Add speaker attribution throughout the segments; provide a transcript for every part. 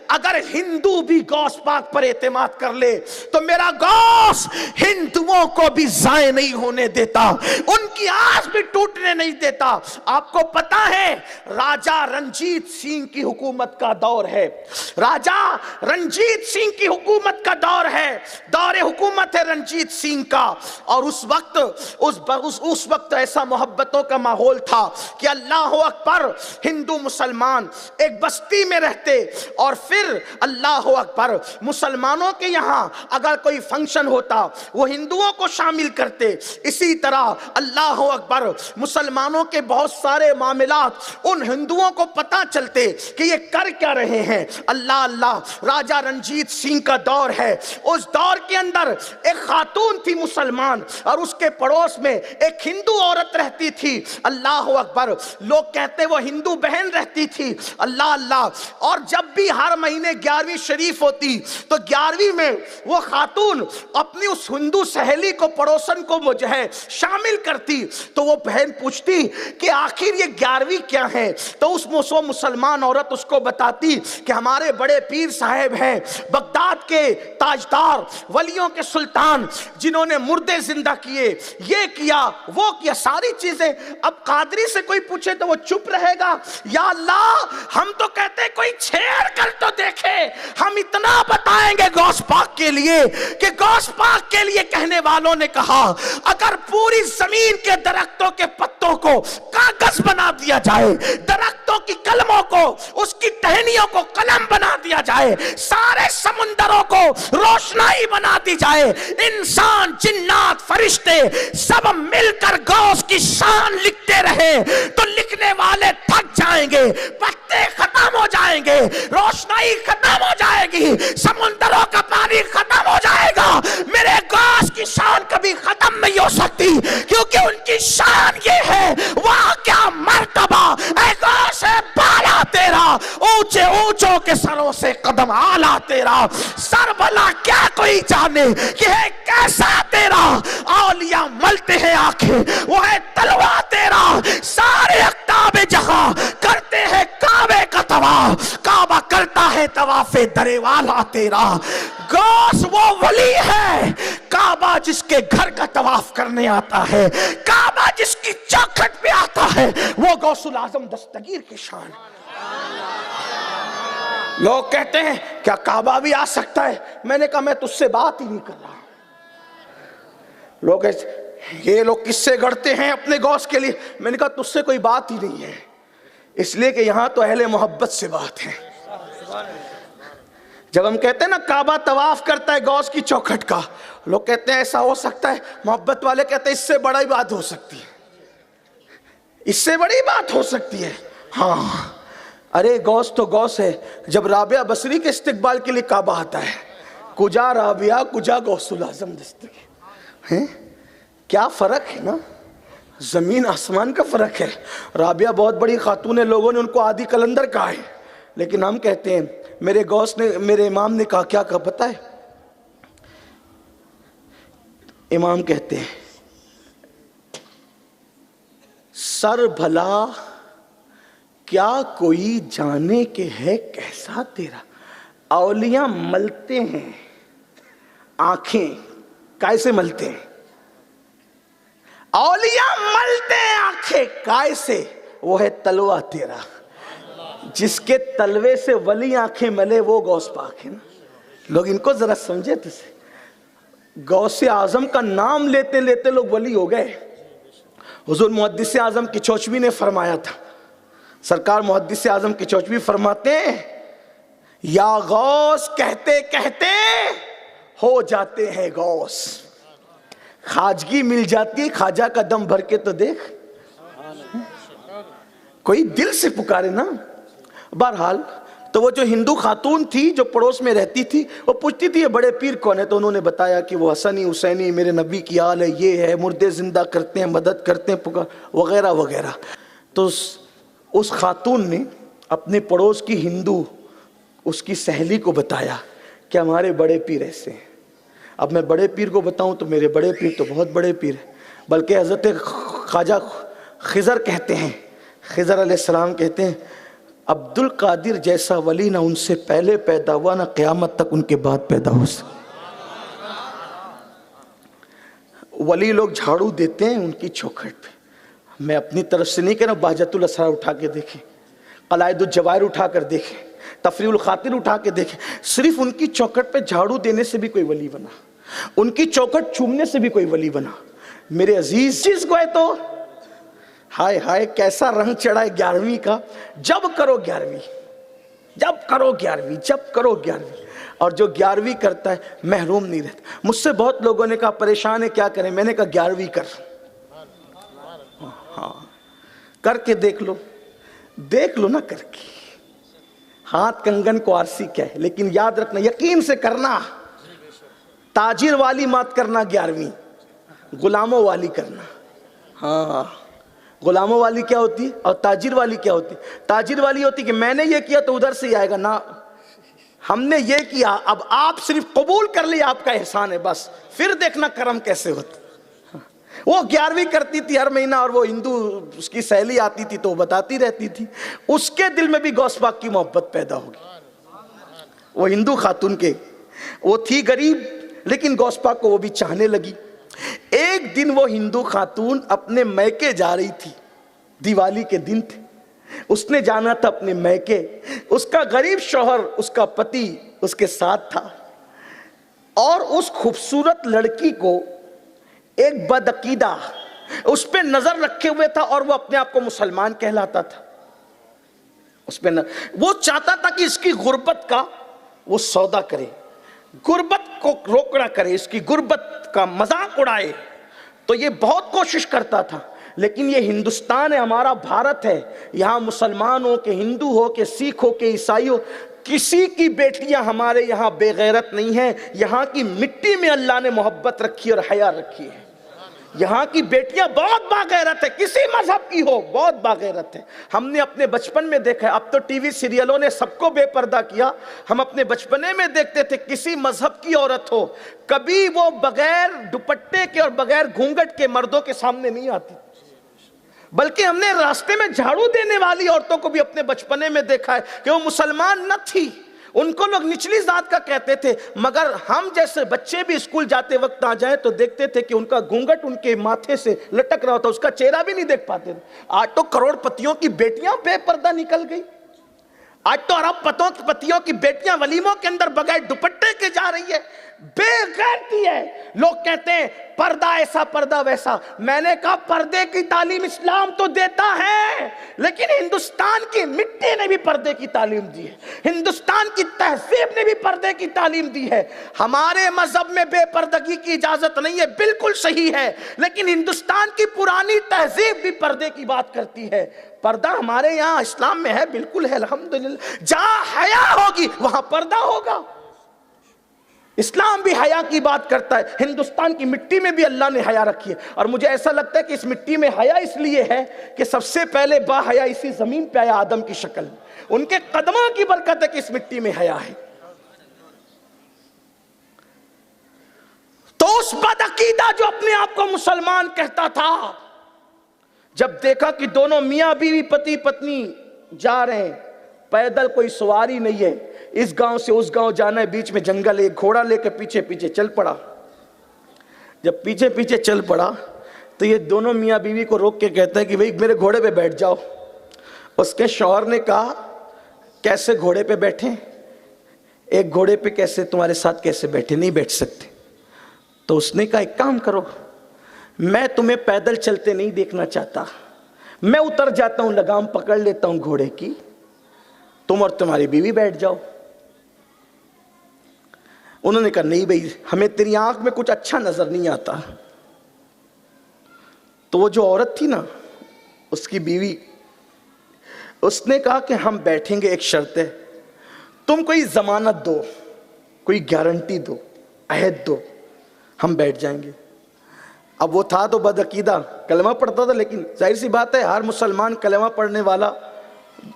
Speaker 1: اگر ہندو بھی غوث پاک پر اعتماد کر لے تو میرا غوث ہندوؤں کو بھی ضائع نہیں ہونے دیتا، ان کی آس بھی ٹوٹنے نہیں دیتا۔ آپ کو پتا ہے راجہ رنجیت سنگھ کی حکومت کا دور ہے، راجہ رنجیت سنگھ کی حکومت کا دور ہے، دور حکومت ہے رنجیت سنگھ کا، اور اس وقت ایسا محبتوں کا ماحول تھا کہ اللہ اکبر، ہندو مسلمان ایک بستی میں رہتے، اور پھر اللہ اکبر مسلمانوں کے یہاں اگر کوئی فنکشن ہوتا وہ ہندوؤں کو شامل کرتے، اسی طرح اللہ اکبر مسلمانوں کے بہت سارے معاملات ان ہندوؤں کو پتہ چلتے کہ یہ کر کیا رہے ہیں۔ اللہ اللہ، راجہ رنجیت سنگھ کا دور ہے، اس دور کے اندر ایک خاتون تھی مسلمان، اور اس کے پڑوس میں ایک ہندو عورت رہتی تھی۔ اللہ اکبر، لوگ کہتے وہ ہندو بہن رہتی تھی۔ اللہ اللہ، اور جب بھی ہر مہینے 11ویں شریف ہوتی تو 11ویں میں وہ خاتون اپنی اس ہندو سہیلی کو، پڑوسن کو وہ جو ہے شامل کرتی، تو وہ بہن پوچھتی کہ آخر یہ 11ویں کیا ہے، تو اس مسلمان عورت اس کو بتاتی کہ ہمارے بڑے پیر صاحب ہیں، بغداد کے تاجدار، ولیوں کے سلطان، جنہوں نے مردے زندہ کیے، یہ کیا وہ کیا، ساری چیزیں۔ اب قادری سے کوئی پوچھے تو وہ چپ رہے گا؟ یا اللہ، ہم تو کہتے کوئی چھیڑ کر تو دیکھے، ہم اتنا بتائیں گے غوث پاک کے لیے کہ غوث پاک کے لیے کہنے والوں نے کہا اگر پوری زمین کے درختوں کے پتوں کو کاغذ بنا دیا جائے، درختوں کی کلموں کو، اس کی ٹہنیوں کو قلم بنا دیا جائے، سارے سمندروں کو روشنائی بنا دی جائے، انسان، جنات، فرشتے سب مل کر غوث کی شان لکھتے رہے تو لکھنے والے تھک جائیں گے، پتے ختم ہو جائیں گے، روشنائی ختم ہو جائے گی، سمندروں کا پانی ختم ہو جائے گا، میرے غوث کی شان کبھی ختم نہیں ہو سکتی، کیونکہ ان کی شان یہ ہے، وہاں کیا مرتبہ اے غوث بالا تیرا، اونچے اونچوں کے سروں سے قدم آلہ تیرا، سر بلا کیا کوئی جانے کہ ہے کیسا تیرا، اولیاء ملتے ہیں آنکھیں، وہ ہے تلوہ تیرا، سارے اقطاب جہاں کرتے ہیں کعبے کا طواف، کعبہ کرتا ہے طواف در والا تیرا۔ غوث وہ ولی ہے، کعبہ جس کے گھر کا طواف کرنے آتا ہے، کعبہ جس کی چوکھٹ پہ آتا ہے، وہ غوث العظم دستگیر کی شان۔ لوگ کہتے ہیں کیا کعبہ بھی آ سکتا ہے؟ میں نے کہا میں تجھ سے بات ہی نہیں کر رہا۔ یہ لوگ کس سے گڑتے ہیں اپنے غوث کے لیے؟ میں نے کہا تجھ سے کوئی بات ہی نہیں ہے، اس لیے کہ یہاں تو اہل محبت سے بات ہے۔ جب ہم کہتے ہیں نا کعبہ طواف کرتا ہے غوث کی چوکھٹ کا، لوگ کہتے ہیں ایسا ہو سکتا ہے، محبت والے کہتے ہیں اس سے بڑی بات ہو سکتی ہے، اس سے بڑی بات ہو سکتی ہے۔ ہاں، ارے غوث تو غوث ہے۔ جب رابعہ بصری کے استقبال کے لیے کعبہ آتا ہے، کجا رابعہ کجا غوث العظم دستگیر، کیا فرق ہے نا، زمین آسمان کا فرق ہے۔ رابعہ بہت بڑی خاتون ہے، لوگوں نے ان کو عادی قلندر کہا ہے، لیکن ہم کہتے ہیں میرے غوث نے، میرے امام نے کہا، کیا کہا پتہ ہے؟ امام کہتے ہیں سر بھلا کیا کوئی جانے کے ہے کیسا تیرا، اولیاء ملتے ہیں آنکھیں، کیسے ملتے ہیں؟ اولیاء ملتے ہیں آنکھیں کیسے؟ وہ ہے تلوہ تیرا، جس کے تلوے سے ولی آنکھیں ملے وہ غوث پاک ہے نا۔ لوگ ان کو ذرا سمجھے تو سے، غوث اعظم کا نام لیتے لیتے لوگ ولی ہو گئے۔ حضور محدث اعظم کی چوچوی نے فرمایا تھا، سرکار محدث اعظم کی چوچوی فرماتے ہیں یا غوث کہتے کہتے ہو جاتے ہیں غوث، خواجگی مل جاتی ہے خواجہ کا دم بھر کے تو دیکھ، کوئی دل سے پکارے نا۔ بہرحال تو وہ جو ہندو خاتون تھی جو پڑوس میں رہتی تھی، وہ پوچھتی تھی یہ بڑے پیر کون ہے، تو انہوں نے بتایا کہ وہ حسنی حسینی میرے نبی کی آل ہے، یہ ہے، مردے زندہ کرتے ہیں، مدد کرتے ہیں، پکار وغیرہ وغیرہ۔ تو اس خاتون نے اپنے پڑوس کی ہندو اس کی سہیلی کو بتایا کہ ہمارے بڑے پیر ایسے ہیں۔ اب میں بڑے پیر کو بتاؤں تو میرے بڑے پیر تو بہت بڑے پیر ہیں، بلکہ حضرت خواجہ خضر کہتے ہیں، خضر علیہ السلام کہتے ہیں عبد القادر جیسا ولی نہ ان سے پہلے پیدا ہوا نہ قیامت تک ان کے بعد پیدا ہو سکتا۔ ولی لوگ جھاڑو دیتے ہیں ان کی چوکھٹ پہ، میں اپنی طرف سے نہیں کہہ رہا ہوں، بہجت الاسرار اٹھا کے دیکھیں، قلائد الجواہر اٹھا کر دیکھیں، تفریح الخاطر اٹھا کے دیکھیں، صرف ان کی چوکھٹ پہ جھاڑو دینے سے بھی کوئی ولی بنا، ان کی چوکھٹ چومنے سے بھی کوئی ولی بنا۔ میرے عزیز چیز کو ہے تو ہائے ہائے کیسا رنگ چڑھا ہے 11ویں کا، جب کرو 11ویں، جب کرو 11ویں، جب کرو 11ویں، اور جو 11ویں کرتا ہے محروم نہیں رہتا۔ مجھ سے بہت لوگوں نے کہا پریشان ہے کیا کریں، میں نے کہا 11ویں کر، ہاں کر کے دیکھ لو نا کر کے، ہاتھ کنگن کو آرسی کیا ہے، لیکن یاد رکھنا یقین سے کرنا، تاجر والی مات کرنا 11ویں، غلاموں والی کرنا۔ ہاں غلاموں والی کیا ہوتی ہے اور تاجر والی کیا ہوتی ہے؟ تاجر والی ہوتی کہ میں نے یہ کیا تو ادھر سے ہی آئے گا، نہ ہم نے یہ کیا، اب آپ صرف قبول کر لیں آپ کا احسان ہے بس، پھر دیکھنا کرم کیسے ہوتا۔ وہ 11ویں کرتی تھی ہر مہینہ، اور وہ ہندو اس کی سہیلی آتی تھی تو وہ بتاتی رہتی تھی، اس کے دل میں بھی غوث پاک کی محبت پیدا ہوگی۔ وہ ہندو خاتون کے، وہ تھی غریب لیکن غوث پاک کو وہ بھی چاہنے لگی۔ ایک دن وہ ہندو خاتون اپنے میکے جا رہی تھی، دیوالی کے دن تھے، اس نے جانا تھا اپنے میکے، اس کا غریب شوہر، اس کا پتی اس کے ساتھ تھا، اور اس خوبصورت لڑکی کو ایک بدعقیدہ اس پہ نظر رکھے ہوئے تھا، اور وہ اپنے آپ کو مسلمان کہلاتا تھا، اس پہ وہ چاہتا تھا کہ اس کی غربت کا وہ سودا کرے، غربت کو روکڑا کرے، اس کی غربت کا مذاق اڑائے، تو یہ بہت کوشش کرتا تھا۔ لیکن یہ ہندوستان ہے، ہمارا بھارت ہے، یہاں مسلمان ہو کہ ہندو ہو کہ سکھ ہو کہ عیسائی ہو، کسی کی بیٹیاں ہمارے یہاں بے غیرت نہیں ہیں۔ یہاں کی مٹی میں اللہ نے محبت رکھی اور حیا رکھی ہے، یہاں کی بیٹیاں بہت باغیرت ہے، کسی مذہب کی ہو بہت باغیرت ہے۔ ہم نے اپنے بچپن میں دیکھا ہے، اب تو ٹی وی سیریلوں نے سب کو بے پردہ کیا، ہم اپنے بچپنے میں دیکھتے تھے کسی مذہب کی عورت ہو کبھی وہ بغیر دوپٹے کے اور بغیر گھونگھٹ کے مردوں کے سامنے نہیں آتی، بلکہ ہم نے راستے میں جھاڑو دینے والی عورتوں کو بھی اپنے بچپنے میں دیکھا ہے کہ وہ مسلمان نہ تھی، ان کو لوگ نچلی ذات کا کہتے تھے، مگر ہم جیسے بچے بھی اسکول جاتے وقت آ جائیں تو دیکھتے تھے کہ ان کا گھونگھٹ ان کے ماتھے سے لٹک رہا ہوتا، اس کا چہرہ بھی نہیں دیکھ پاتے تھے۔ آج تو کروڑ پتیوں کی بیٹیاں بے پردہ نکل گئی، آج تو ارب پتیوں کی بیٹیاں ولیموں کے اندر بغیر دوپٹے کے جا رہی ہے، بے غیرتی ہے۔ لوگ کہتے ہیں پردہ ایسا پردہ ویسا، میں نے کہا پردے کی تعلیم اسلام تو دیتا ہے، لیکن ہندوستان کی مٹی نے بھی پردے کی تعلیم دی ہے، ہندوستان کی تہذیب نے بھی پردے کی تعلیم دی ہے۔ ہمارے مذہب میں بے پردگی کی اجازت نہیں ہے، بالکل صحیح ہے، لیکن ہندوستان کی پرانی تہذیب بھی پردے کی بات کرتی ہے۔ پردہ ہمارے یہاں اسلام میں ہے، بالکل ہے، الحمدللہ۔ جہاں حیا ہوگی وہاں پردہ ہوگا۔ اسلام بھی حیا کی بات کرتا ہے، ہندوستان کی مٹی میں بھی اللہ نے حیا رکھی ہے، اور مجھے ایسا لگتا ہے کہ اس مٹی میں حیا اس لیے ہے کہ سب سے پہلے با حیا اسی زمین پہ آیا آدم کی شکل میں، ان کے قدموں کی برکت ہے کہ اس مٹی میں حیا ہے۔ تو اس بدعقیدہ جو اپنے آپ کو مسلمان کہتا تھا، جب دیکھا کہ دونوں میاں بیوی پتی پتنی جا رہے ہیں، پیدل کوئی سواری نہیں ہے، اس گاؤں سے اس گاؤں جانا ہے، بیچ میں جنگل ہے، ایک گھوڑا لے کے پیچھے پیچھے چل پڑا۔ جب پیچھے پیچھے چل پڑا تو یہ دونوں میاں بیوی کو روک کے کہتا ہے کہ بھئی میرے گھوڑے پہ بیٹھ جاؤ۔ اس کے شوہر نے کہا کیسے گھوڑے پہ بیٹھیں، ایک گھوڑے پہ کیسے تمہارے ساتھ کیسے بیٹھے، نہیں بیٹھ سکتے۔ تو اس نے کہا ایک کام کرو، میں تمہیں پیدل چلتے نہیں دیکھنا چاہتا، میں اتر جاتا ہوں، لگام پکڑ لیتا ہوں گھوڑے کی، تم اور تمہاری بیوی بیٹھ جاؤ۔ انہوں نے کہا نہیں بھئی، ہمیں تیری آنکھ میں کچھ اچھا نظر نہیں آتا۔ تو وہ جو عورت تھی نا، اس کی بیوی، اس نے کہا کہ ہم بیٹھیں گے، ایک شرط ہے، تم کوئی ضمانت دو، کوئی گارنٹی دو، عہد دو، ہم بیٹھ جائیں گے۔ اب وہ تھا تو بدعقیدہ، کلمہ پڑھتا تھا، لیکن ظاہر سی بات ہے ہر مسلمان کلمہ پڑھنے والا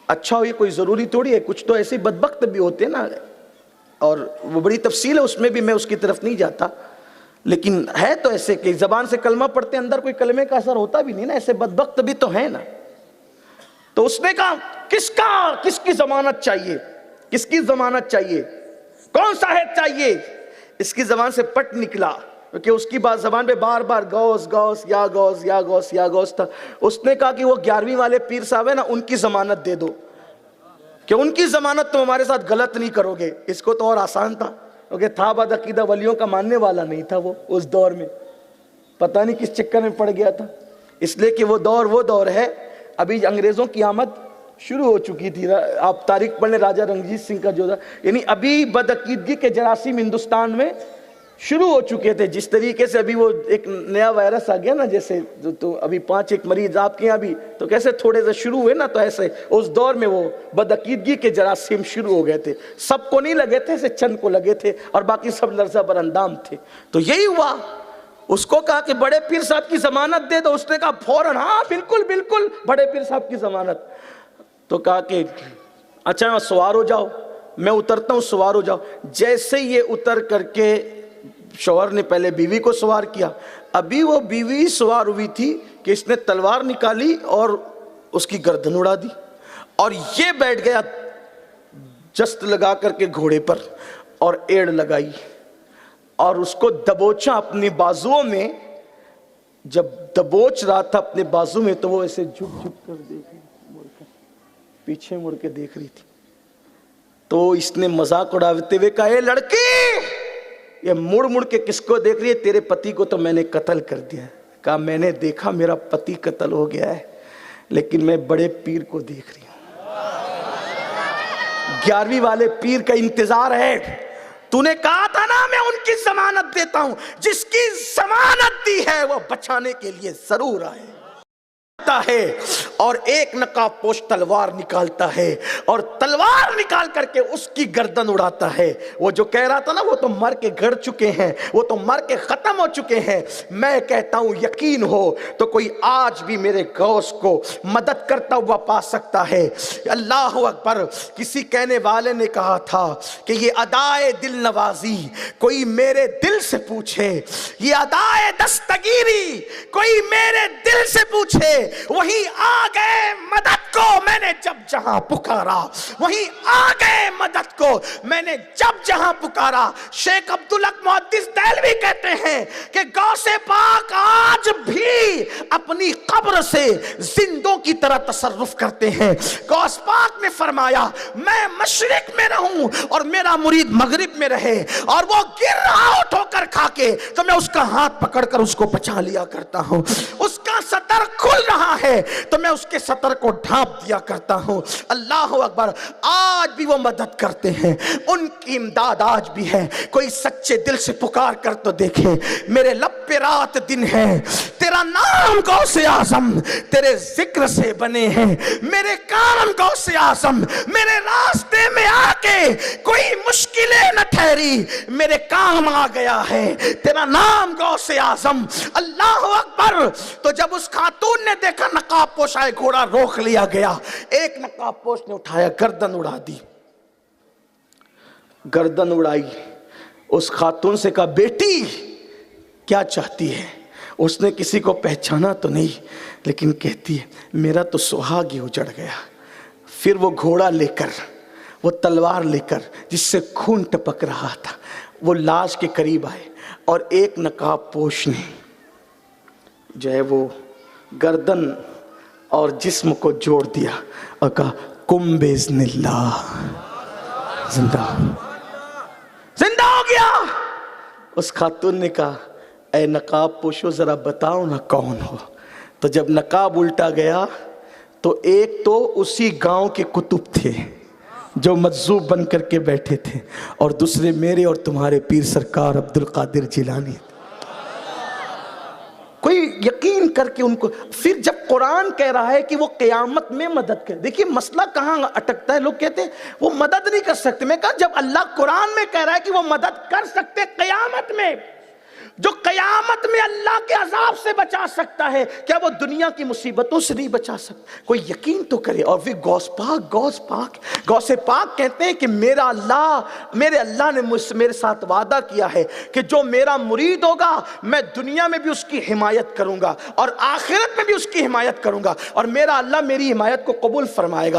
Speaker 1: اچھا ہو، یہ کوئی ضروری تھوڑی ہے، کچھ تو ایسے بدبخت بھی ہوتے نا، اور وہ بڑی تفصیل ہے، اس میں بھی میں اس کی طرف نہیں جاتا، لیکن ہے تو ایسے کہ زبان سے کلمہ پڑھتے اندر کوئی کلمے کا اثر ہوتا بھی نہیں نا، ایسے بدبخت بھی تو ہیں نا۔ تو اس نے کہا کس کی ضمانت چاہیے؟ کس کی ضمانت چاہیے؟ کون سا ہے چاہیے؟ اس کی زبان سے پٹ نکلا، کیونکہ اس کی بات زبان پہ بار بار غوث غوث یا غوث یا غوث یا غوث تھا۔ اس نے کہا کہ وہ 11ویں والے پیر صاحب ہیں نا، ان کی ضمانت دے دو، کہ ان کی ضمانت تم ہمارے ساتھ غلط نہیں کرو گے۔ اس کو تو اور آسان تھا، کیونکہ تھا بد عقیدہ، ولیوں کا ماننے والا نہیں تھا وہ اس دور میں، پتہ نہیں کس چکر میں پڑ گیا تھا۔ اس لیے کہ وہ دور ہے، ابھی انگریزوں کی آمد شروع ہو چکی تھی۔ آپ تاریخ پڑھ لیں، راجہ رنجیت سنگھ کا جو تھا، یعنی ابھی بدعقیدگی کے جراثیم ہندوستان میں شروع ہو چکے تھے۔ جس طریقے سے ابھی وہ ایک نیا وائرس آ گیا نا، جیسے تو ابھی 5 مریض آپ کے یہاں بھی تو کیسے تھوڑے سے شروع ہوئے نا، تو ایسے اس دور میں وہ بدعقیدگی کے جراثیم شروع ہو گئے تھے۔ سب کو نہیں لگے تھے، ایسے چند کو لگے تھے، اور باقی سب لرزہ بر اندام تھے۔ تو یہی ہوا، اس کو کہا کہ بڑے پیر صاحب کی ضمانت دے دو۔ اس نے کہا فوراً ہاں بالکل بالکل بڑے پیر صاحب کی ضمانت۔ تو کہا کہ اچھا سوار ہو جاؤ، میں اترتا ہوں، سوار ہو جاؤ۔ جیسے یہ اتر کر کے، شوہر نے پہلے بیوی کو سوار کیا، ابھی وہ بیوی سوار ہوئی تھی کہ اس نے تلوار نکالی اور اس کی گردن اڑا دی، اور یہ بیٹھ گیا جست لگا کر کے گھوڑے پر، اور ایڑ لگائی، اور اس کو دبوچا اپنے بازوؤں میں۔ جب دبوچ رہا تھا اپنے بازو میں، تو وہ ایسے جھک جھک کر دیکھ رہی، پیچھے مڑ کے دیکھ رہی تھی۔ تو اس نے مذاق اڑاتے ہوئے کہا، اے لڑکی، یہ مڑ مڑ کے کس کو دیکھ رہی ہے؟ تیرے پتی کو تو میں نے قتل کر دیا ہے۔ کہا میں نے دیکھا میرا پتی قتل ہو گیا ہے، لیکن میں بڑے پیر کو دیکھ رہی ہوں، 11ویں والے پیر کا انتظار ہے۔ تو نے کہا تھا نا میں ان کی ضمانت دیتا ہوں، جس کی ضمانت دی ہے وہ بچانے کے لیے ضرور آئے ہے۔ اور ایک نقاب پوش تلوار نکالتا ہے، اور تلوار نکال کر کے اس کی گردن اڑاتا ہے۔ وہ جو کہہ رہا تھا نا وہ تو مر کے گھر چکے ہیں، وہ تو مر کے ختم ہو چکے ہیں، میں کہتا ہوں یقین ہو تو کوئی آج بھی میرے غوث کو مدد کرتا ہوا پا سکتا ہے۔ اللہ اکبر۔ کسی کہنے والے نے کہا تھا کہ یہ ادائے دل نوازی کوئی میرے دل سے پوچھے، یہ ادائے دستگیری کوئی میرے دل سے پوچھے، وہی آ گئے مدد کو میں نے جب جہاں پکارا، وہی آ گئے مدد کو میں نے جب جہاں پکارا۔ شیخ عبدالحق محدث دہلوی کہتے ہیں کہ غوث پاک آج بھی اپنی قبر سے زندوں کی طرح تصرف کرتے ہیں۔ غوث پاک نے فرمایا میں مشرق میں رہوں اور میرا مرید مغرب میں رہے، اور وہ گر رہا ہو ٹھوکر کھا کے، تو میں اس کا ہاتھ پکڑ کر اس کو بچا لیا کرتا ہوں۔ اس کا سطر کھل رہا ہے تو میں اس کے سطر کو ڈھانپ دیا کرتا ہوں۔ اللہ اکبر۔ آج بھی وہ مدد کرتے ہیں، ان کی امداد آج بھی ہے۔ کوئی سچے دل سے پکار کر تو دیکھے، میرے لب پہ رات دن ہے، تیرا نام غوث اعظم تیرے ذکر سے بنے ہیں، میرے کام غوث اعظم میرے راستے میں آ کے کوئی مشکلیں نہ ٹھہری، میرے کام آ گیا ہے تیرا نام غوث اعظم۔ اللہ اکبر۔ تو جب اس خاتون نے دیکھا نقاب پوش آئے، گھوڑا روک لیا گیا، ایک نقاب پوش نے اٹھایا، گردن اڑا دی، گردن اڑائی۔ اس خاتون سے کہا بیٹی کیا چاہتی ہے؟ اس نے کسی کو پہچانا تو نہیں، لیکن کہتی ہے میرا تو سہاگ ہی اجڑ گیا۔ پھر وہ گھوڑا لے کر، وہ تلوار لے کر جس سے خون ٹپک رہا تھا، وہ لاش کے قریب آئے، اور ایک نقاب پوش نے جو ہے وہ گردن اور جسم کو جوڑ دیا اور کہا کم باذن اللہ، زندہ زندہ ہو گیا۔ اس خاتون نے کہا اے نقاب پوشو ذرا بتاؤ نا کون ہو؟ تو جب نقاب الٹا گیا تو ایک تو اسی گاؤں کے کتب تھے جو مجذوب بن کر کے بیٹھے تھے، اور دوسرے میرے اور تمہارے پیر سرکار عبد القادر جیلانی۔ کوئی یقین کر کے ان کو، پھر جب قرآن کہہ رہا ہے کہ وہ قیامت میں مدد کرے، دیکھیے مسئلہ کہاں اٹکتا ہے، لوگ کہتے ہیں وہ مدد نہیں کر سکتے۔ میں کہا جب اللہ قرآن میں کہہ رہا ہے کہ وہ مدد کر سکتے قیامت میں، جو قیامت میں اللہ کے عذاب سے بچا سکتا ہے، کیا وہ دنیا کی مصیبتوں سے نہیں بچا سکتا؟ کوئی یقین تو کرے۔ اور پھر غوث پاک کہتے ہیں کہ میرے اللہ نے میرے ساتھ وعدہ کیا ہے کہ جو میرا مرید ہوگا میں دنیا میں بھی اس کی حمایت کروں گا اور آخرت میں بھی اس کی حمایت کروں گا، اور میرا اللہ میری حمایت کو قبول فرمائے گا۔